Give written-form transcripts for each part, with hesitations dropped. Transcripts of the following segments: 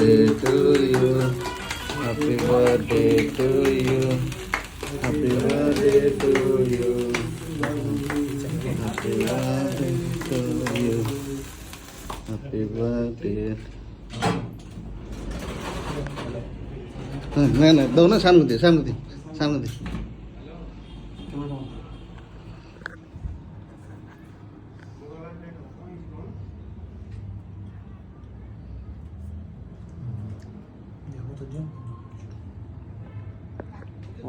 birthday to you. Happy birthday to you. Happy birthday to you. Happy birthday to you. Happy birthday. नहीं नहीं दोनों सामने दे सामने दे सामने दे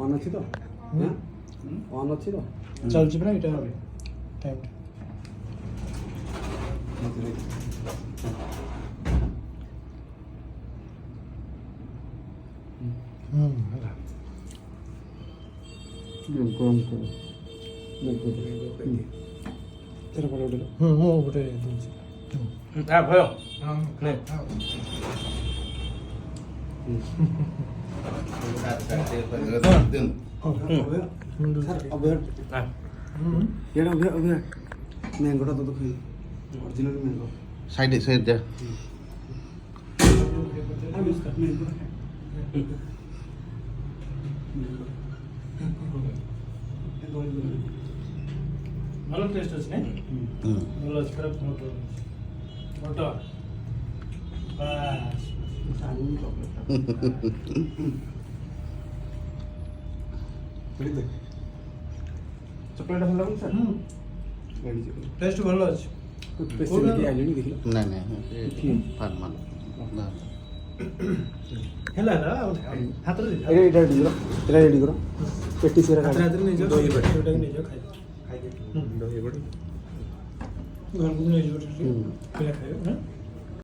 অন আছে তো হ্যাঁ অন আছে তো চলছে না এটা হবে টাইমটা ହେଲା গরম করো তেরা বড় বড় ଗୋଟେ ଦଉଛି ଭୟ অভয় এটা অভয় অভয় ম্যাঙ্গোটা তো খাই অরিজিনাল ম্যাঙ্গো साइड साइड जा ଭଲ ଟେଷ୍ଟ ଅଛି ନାଇଁ ଭଲ ଅଛି ଖରାପ ମୋଟୋ ମୋଟୋ ବାସ୍ চকলেট ভালো লাগুন স্যার ଟେଷ୍ଟ ଭଲ ଅଛି পেশেন্ট আইডি দেখিল नहीं नहीं फरमान ना ହେଲା ନା ହାତରେ এটা এটা রেডি করো এটা রেডি করো পেটি সেরা ହାତରେ ହାତରେ ନେଇଯାଅ ଦହି ବଡ଼ି ସେଇଟାକୁ ନେଇଯାଅ ଖାଇଦିଅ ଦହି ବଡ଼ି ଘରକୁ ନେଇଯିବ ଟିକେ ପିଲା ଖାଇବ ନା